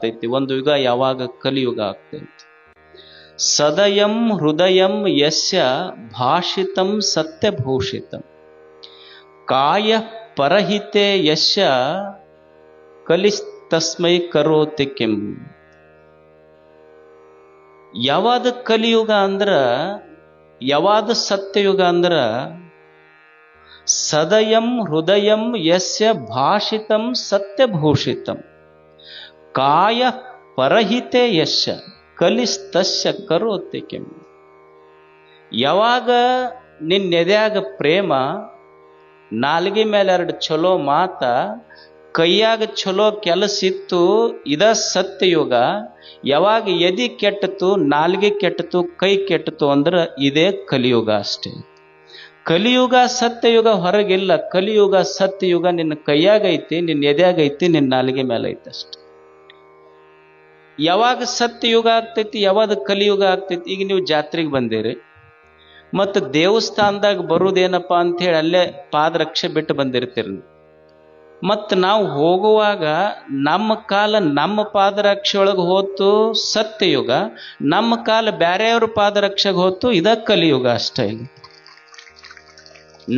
ಆಗ್ತೈತಿ, ಒಂದು ಯುಗ ಯಾವಾಗ ಕಲಿಯುಗ ಆಗ್ತೈತಿ. ಸದಯಂ ಹೃದಯಂ ಯಸ್ಯ ಭಾಷಿತಂ ಸತ್ಯಭೂಷಿತಂ ಕಾಯ ಪರಹಿತೆ ಯಸ್ಯ ಕಲಿಸ್ತಸ್ಮೈ ಕರೋತಿ ಕಿಂ. ಯಾವಾದ ಕಲಿಯುಗ ಅಂದ್ರ, ಯಾವಾದ ಸತ್ಯಯುಗ ಅಂದ್ರ ಸದಯಂ ಹೃದಯಂ ಯಸ್ಯ ಭಾಷಿತಂ ಸತ್ಯಭೂಷಿತಂ ಕಾಯ ಪರಹಿತೆ ಯಸ್ಯ ಕಲಿಸ್ತಸ್ಯ ಕರೋತಿ ಕಿಂ. ಯಾವಾಗ ನಿನ್ನೆದ್ಯಾಗ ಪ್ರೇಮ, ನಾಲ್ಗೆ ಮೇಲೆ 2 ಚಲೋ ಮಾತ, ಕೈಯಾಗ ಚಲೋ ಕೆಲಸ ಇತ್ತು, ಇದ ಸತ್ಯಯುಗ. ಯಾವಾಗ ಎದಿ ಕೆಟ್ಟತು, ನಾಲ್ಗೆ ಕೆಟ್ಟತು, ಕೈ ಕೆಟ್ಟತು ಅಂದ್ರೆ ಇದೇ ಕಲಿಯುಗ ಅಷ್ಟೇ. ಕಲಿಯುಗ ಸತ್ಯಯುಗ ಹೊರಗಿಲ್ಲ. ಕಲಿಯುಗ ಸತ್ಯಯುಗ ನಿನ್ನ ಕೈಯಾಗೈತಿ, ನಿನ್ನ ಎದ್ಯಾಗೈತಿ, ನಿನ್ನ ನಾಲಿಗೆ ಮೇಲೆ ಐತಿ ಅಷ್ಟೆ. ಯಾವಾಗ ಸತ್ಯಯುಗ ಆಗ್ತೈತಿ, ಯಾವಾಗ ಕಲಿಯುಗ ಆಗ್ತೈತಿ. ಈಗ ನೀವು ಜಾತ್ರೆಗೆ ಬಂದಿರಿ, ಮತ್ತು ದೇವಸ್ಥಾನದಾಗ ಬರುವುದೇನಪ್ಪ ಅಂಥೇಳಿ ಅಲ್ಲೇ ಪಾದರಕ್ಷೆ ಬಿಟ್ಟು ಬಂದಿರ್ತೀರಿ. ಮತ್ತು ನಾವು ಹೋಗುವಾಗ ನಮ್ಮ ಕಾಲ ನಮ್ಮ ಪಾದರಕ್ಷೆ ಒಳಗೆ ಹೋತು ಸತ್ಯಯುಗ, ನಮ್ಮ ಕಾಲ ಬ್ಯಾರೆಯವ್ರ ಪಾದರಕ್ಷೆಗೆ ಹೋತು ಇದ ಕಲಿಯುಗ ಅಷ್ಟೇ. ಇಲ್ಲಿ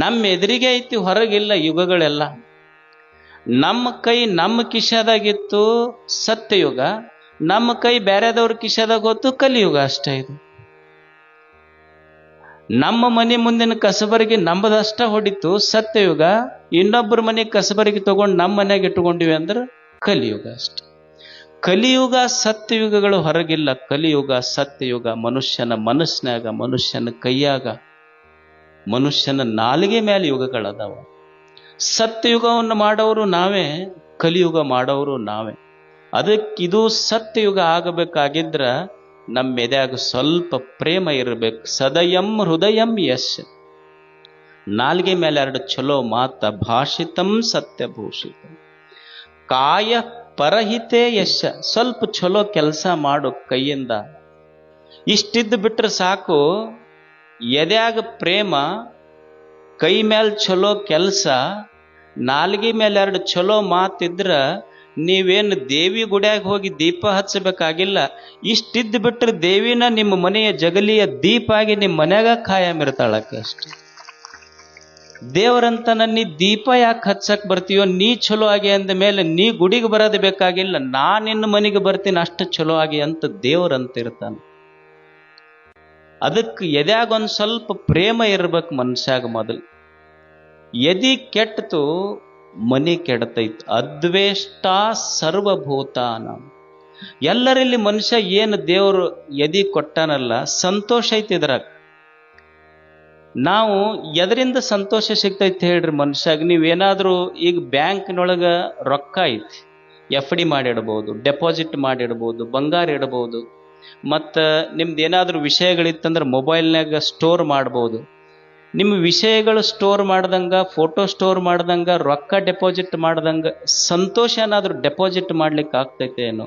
ನಮ್ಮ ಎದುರಿಗೆ ಐತಿ, ಹೊರಗಿಲ್ಲ ಯುಗಗಳೆಲ್ಲ. ನಮ್ಮ ಕೈ ನಮ್ಮ ಕಿಶದಾಗಿತ್ತು ಸತ್ಯಯುಗ, ನಮ್ಮ ಕೈ ಬ್ಯಾರೆದವ್ರ ಕಿಶದಾಗ ಹೋತು ಕಲಿಯುಗ ಅಷ್ಟೇ. ಇದು ನಮ್ಮ ಮನೆ ಮುಂದಿನ ಕಸಬರಿಗೆ ನಮ್ಮದಷ್ಟ ಹೊಡಿತು ಸತ್ಯಯುಗ, ಇನ್ನೊಬ್ಬರ ಮನೆ ಕಸಬರಿಗೆ ತಗೊಂಡು ನಮ್ಮ ಮನೆಯಾಗ ಇಟ್ಟುಕೊಂಡಿವಿ ಅಂದ್ರೆ ಕಲಿಯುಗ ಅಷ್ಟೆ. ಕಲಿಯುಗ ಸತ್ಯಯುಗಗಳು ಹೊರಗಿಲ್ಲ. ಕಲಿಯುಗ ಸತ್ಯಯುಗ ಮನುಷ್ಯನ ಮನಸ್ಸಿನಾಗ, ಮನುಷ್ಯನ ಕೈಯಾಗ, ಮನುಷ್ಯನ ನಾಲಿಗೆ ಮೇಲೆ ಯುಗಗಳದಾವ. ಸತ್ಯಯುಗವನ್ನು ಮಾಡೋರು ನಾವೇ, ಕಲಿಯುಗ ಮಾಡೋರು ನಾವೇ. ಅದಕ್ಕಿದು ಸತ್ಯಯುಗ ಆಗಬೇಕಾಗಿದ್ರ ನಮ್ಮ ಎದ್ಯಾಗ ಸ್ವಲ್ಪ ಪ್ರೇಮ ಇರಬೇಕು. ಸದಯಂ ಹೃದಯಂ ಯಶ್, ನಾಲ್ಗೆ ಮೇಲೆ 2 ಚಲೋ ಮಾತ, ಭಾಷಿತಂ ಸತ್ಯಭೂಷಿತಂ ಕಾಯ ಪರಹಿತೆ ಯಶ, ಸ್ವಲ್ಪ ಚಲೋ ಕೆಲಸ ಮಾಡು ಕೈಯಿಂದ. ಇಷ್ಟಿದ್ದು ಬಿಟ್ರೆ ಸಾಕು. ಎದ್ಯಾಗ ಪ್ರೇಮ, ಕೈ ಮೇಲೆ ಚಲೋ ಕೆಲಸ, ನಾಲ್ಗೆ ಮೇಲೆ 2 ಚಲೋ ಮಾತಿದ್ರ ನೀವೇನು ದೇವಿ ಗುಡಿಯಾಗ ಹೋಗಿ ದೀಪ ಹಚ್ಚಬೇಕಾಗಿಲ್ಲ. ಇಷ್ಟಿದ್ದು ಬಿಟ್ರೆ ದೇವಿನ ನಿಮ್ಮ ಮನೆಯ ಜಗಲಿಯ ದೀಪ ಆಗಿ ನಿಮ್ಮ ಮನ್ಯಾಗ ಖಾಯಂ ಇರ್ತಾಳಕ್ಕೆ ಅಷ್ಟೆ. ದೇವರಂತ ನೀ ದೀಪ ಯಾಕೆ ಹಚ್ಚಕ್ ಬರ್ತೀಯೋ, ನೀ ಚಲೋ ಆಗಿ ಅಂದ ಮೇಲೆ ನೀ ಗುಡಿಗೆ ಬರೋದು ಬೇಕಾಗಿಲ್ಲ, ನಾ ನಿನ್ನ ಮನೆಗೆ ಬರ್ತೀನಿ ಅಷ್ಟು ಚಲೋ ಆಗಿ ಅಂತ ದೇವರಂತ ಇರ್ತಾನೆ. ಅದಕ್ಕೆ ಎದ್ಯಾಗ ಒಂದು ಸ್ವಲ್ಪ ಪ್ರೇಮ ಇರ್ಬೇಕು ಮನುಷ್ಯಾಗ. ಮೊದಲು ಎದಿ ಕೆಟ್ಟತು ಮನೆ ಕೆಡತೈತು. ಅದ್ವೇಷ್ಟ ಸರ್ವಭೂತಾನ. ಎಲ್ಲರಲ್ಲಿ ಮನುಷ್ಯ ಏನು ದೇವರು ಎದಿ ಕೊಟ್ಟಾನಲ್ಲ, ಸಂತೋಷ ಐತಿ ಇದ್ರಾಗ. ನಾವು ಎದರಿಂದ ಸಂತೋಷ ಸಿಗ್ತೈತಿ ಹೇಳ್ರಿ ಮನುಷ್ಯಾಗ? ನೀವೇನಾದ್ರೂ ಈಗ ಬ್ಯಾಂಕ್ನೊಳಗ ರೊಕ್ಕ ಐತಿ, FD ಮಾಡಿಡ್ಬೋದು, ಡೆಪಾಸಿಟ್ ಮಾಡಿಡ್ಬೋದು, ಬಂಗಾರ ಇಡ್ಬೋದು, ಮತ್ತು ನಿಮ್ದು ಏನಾದರೂ ವಿಷಯಗಳಿತ್ತಂದ್ರೆ ಮೊಬೈಲ್ನಾಗ ಸ್ಟೋರ್ ಮಾಡ್ಬೋದು. ನಿಮ್ಮ ವಿಷಯಗಳು ಸ್ಟೋರ್ ಮಾಡ್ದಂಗ, ಫೋಟೋ ಸ್ಟೋರ್ ಮಾಡ್ದಂಗ, ರೊಕ್ಕ ಡೆಪಾಸಿಟ್ ಮಾಡ್ದಂಗ ಸಂತೋಷ ಏನಾದರೂ ಡೆಪಾಸಿಟ್ ಮಾಡ್ಲಿಕ್ಕೆ ಆಗ್ತೈತೆ ಏನೋ?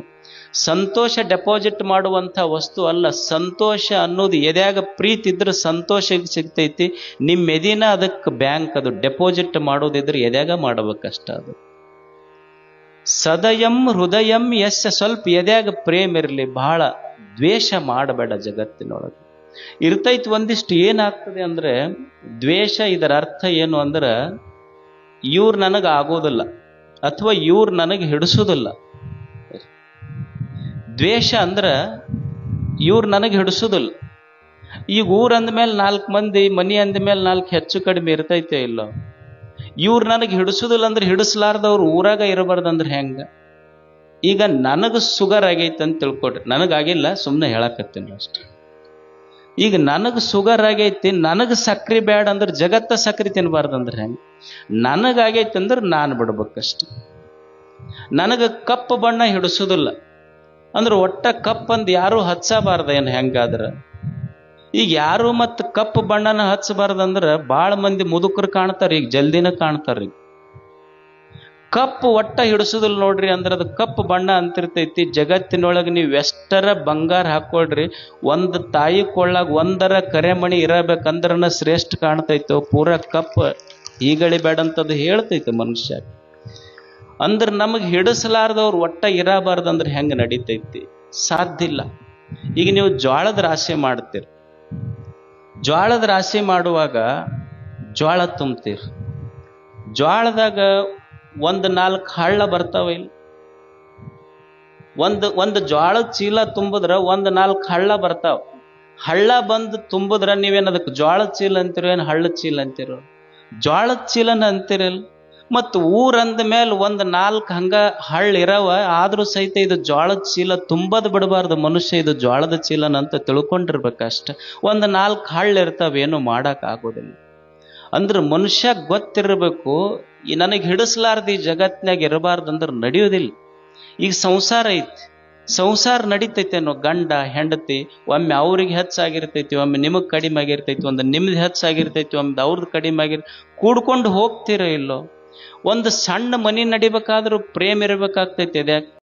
ಸಂತೋಷ ಡೆಪಾಸಿಟ್ ಮಾಡುವಂಥ ವಸ್ತು ಅಲ್ಲ. ಸಂತೋಷ ಅನ್ನೋದು ಎದ್ಯಾಗ ಪ್ರೀತಿ ಇದ್ರೆ ಸಂತೋಷ ಸಿಗ್ತೈತಿ. ನಿಮ್ಮ ಎದಿನ ಅದಕ್ಕೆ ಬ್ಯಾಂಕ್, ಅದು ಡೆಪಾಸಿಟ್ ಮಾಡೋದಿದ್ರೆ ಎದ್ಯಾಗ ಮಾಡ್ಬೇಕಷ್ಟ. ಅದು ಸದಯಂ ಹೃದಯಂ ಯಶ, ಸ್ವಲ್ಪ ಎದ್ಯಾಗ ಪ್ರೇಮ ಇರಲಿ, ಬಹಳ ದ್ವೇಷ ಮಾಡಬೇಡ. ಜಗತ್ತಿನೊಳಗೆ ಇರ್ತೈತಿ ಒಂದಿಷ್ಟು. ಏನಾಗ್ತದೆ ಅಂದ್ರೆ ದ್ವೇಷ, ಇದರ ಅರ್ಥ ಏನು ಅಂದ್ರೆ ಇವ್ರು ನನಗೆ ಆಗೋದಿಲ್ಲ ಅಥವಾ ಇವ್ರು ನನಗೆ ಹಿಡಿಸೋದಿಲ್ಲ. ದ್ವೇಷ ಅಂದ್ರೆ ಇವ್ರು ನನಗೆ ಹಿಡಿಸೋದಿಲ್ಲ. ಈಗ ಊರ್ ಅಂದ್ಮೇಲೆ 4 ಮಂದಿ, ಮನಿ ಅಂದ್ಮೇಲೆ 4 ಹೆಚ್ಚು ಕಡಿಮೆ ಇರ್ತೈತೆ ಇಲ್ಲೋ? ಇವ್ರು ನನಗೆ ಹಿಡಿಸೋದಿಲ್ಲ ಅಂದ್ರೆ ಹಿಡಿಸ್ಲಾರ್ದವ್ರು ಊರಾಗ ಇರಬಾರ್ದಂದ್ರೆ ಹೆಂಗ? ಈಗ ನನಗೆ ಶುಗರ್ ಆಗೈತೆ ಅಂತ ತಿಳ್ಕೊಡ್ರಿ, ನನಗಾಗಿಲ್ಲ, ಸುಮ್ಮನೆ ಹೇಳಕತ್ತೀನಿ ಅಷ್ಟೆ. ಈಗ ನನಗೆ ಶುಗರ್ ಆಗೈತಿ, ನನಗೆ ಸಕ್ರೆ ಬೇಡ ಅಂದ್ರೆ ಜಗತ್ತ ಸಕ್ರೆ ತಿನ್ನಬಾರ್ದಂದ್ರೆ ಹೆಂಗೆ? ನನಗಾಗೈತಿ ಅಂದ್ರೆ ನಾನು ಬಿಡ್ಬೇಕಷ್ಟೆ. ನನಗೆ ಕಪ್ಪು ಬಣ್ಣ ಹಿಡಿಸೋದಿಲ್ಲ ಅಂದ್ರೆ ಒಟ್ಟ ಕಪ್ ಅಂದ್ ಯಾರು ಹಚ್ಚಬಾರ್ದ ಏನು? ಹೆಂಗಾದ್ರೆ ಈಗ ಯಾರು ಮತ್ತು ಕಪ್ಪು ಬಣ್ಣನ ಹಚ್ಚಬಾರ್ದಂದ್ರೆ ಭಾಳ ಮಂದಿ ಮುದುಕರು ಕಾಣ್ತಾರೆ, ಈಗ ಜಲ್ದಿನ ಕಾಣ್ತಾರೆ. ಕಪ್ಪು ಒಟ್ಟ ಹಿಡಿಸೋದಿಲ್ಲ ನೋಡ್ರಿ ಅಂದ್ರೆ ಅದು ಕಪ್ಪು ಬಣ್ಣ ಅಂತಿರ್ತೈತಿ. ಜಗತ್ತಿನೊಳಗೆ ನೀವು ಎಷ್ಟರ ಬಂಗಾರ ಹಾಕೊಳ್ರಿ, ಒಂದು ತಾಯಿ ಕೊಳ್ಳಾಗ ಒಂದರ ಕರೆಮಣಿ ಇರಬೇಕಂದ್ರನ ಶ್ರೇಷ್ಠ ಕಾಣ್ತೈತೋ. ಪೂರ ಕಪ್ಪು ಈಗಳಿ ಬೇಡಂತದ್ದು ಹೇಳ್ತೈತೆ ಮನುಷ್ಯ. ಅಂದ್ರೆ ನಮಗೆ ಹಿಡಿಸಲಾರ್ದವ್ರು ಒಟ್ಟ ಇರಬಾರ್ದಂದ್ರೆ ಹೆಂಗೆ ನಡೀತೈತಿ? ಸಾಧ್ಯ ಇಲ್ಲ. ಈಗ ನೀವು ಜ್ವಾಳದ ರಾಶಿ ಮಾಡ್ತೀರಿ. ಜ್ವಾಳದ ರಾಶಿ ಮಾಡುವಾಗ ಜ್ವಾಳ ತುಂಬ್ತೀರಿ. ಜ್ವಾಳದಾಗ 1-4 ಹಳ್ಳ ಬರ್ತಾವ ಇಲ್ಲ? ಒಂದು ಜ್ವಾಳದ ಚೀಲ ತುಂಬಿದ್ರ 1-4 ಹಳ್ಳ ಬರ್ತಾವ. ಹಳ್ಳ ಬಂದು ತುಂಬಿದ್ರ ನೀವೇನು ಅದಕ್ಕೆ ಜ್ವಾಳದ ಚೀಲ ಅಂತೀರೋ ಏನು ಹಳ್ಳದ ಚೀಲ ಅಂತೀರೋ? ಜ್ವಾಳದ ಚೀಲನ ಅಂತಿರಲ್ಲ. ಮತ್ತು ಊರಂದ ಮೇಲೆ 1-4 ಹಂಗ ಹಳ್ಳ ಇರವ, ಆದ್ರೂ ಸಹಿತ ಇದು ಜ್ವಾಳದ ಚೀಲ ತುಂಬದ್ ಬಿಡಬಾರ್ದು ಮನುಷ್ಯ, ಇದು ಜ್ವಾಳದ ಚೀಲನಂತ ತಿಳ್ಕೊಂಡಿರ್ಬೇಕಷ್ಟ. 1-4 ಹಳ್ಳ ಇರ್ತಾವ, ಏನು ಮಾಡಕ್ ಆಗೋದಿಲ್ಲ. ಅಂದ್ರೆ ಮನುಷ್ಯ ಗೊತ್ತಿರಬೇಕು, ನನಗೆ ಹಿಡಿಸ್ಲಾರ್ದು ಈ ಜಗತ್ನಾಗ ಇರಬಾರ್ದಂದ್ರೆ ನಡೆಯೋದಿಲ್ಲ. ಈಗ ಸಂಸಾರ ಐತಿ, ಸಂಸಾರ ನಡೀತೈತೇನೋ, ಗಂಡ ಹೆಂಡತಿ ಒಮ್ಮೆ ಅವ್ರಿಗೆ ಹೆಚ್ಚಾಗಿರ್ತೈತಿ, ಒಮ್ಮೆ ನಿಮಗೆ ಕಡಿಮೆ ಆಗಿರ್ತೈತಿ, ಒಂದು ನಿಮ್ದು ಹೆಚ್ಚಾಗಿರ್ತೈತಿ, ಒಮ್ಮೆ ಅವ್ರದ್ದು ಕಡಿಮೆ ಕೂಡ್ಕೊಂಡು ಹೋಗ್ತಿರೋ ಇಲ್ಲೋ? ಒಂದು ಸಣ್ಣ ಮನಿ ನಡಿಬೇಕಾದ್ರೂ ಪ್ರೇಮ್ ಇರಬೇಕಾಗ್ತೈತಿ. ಅದ್ಯಾಕೆ?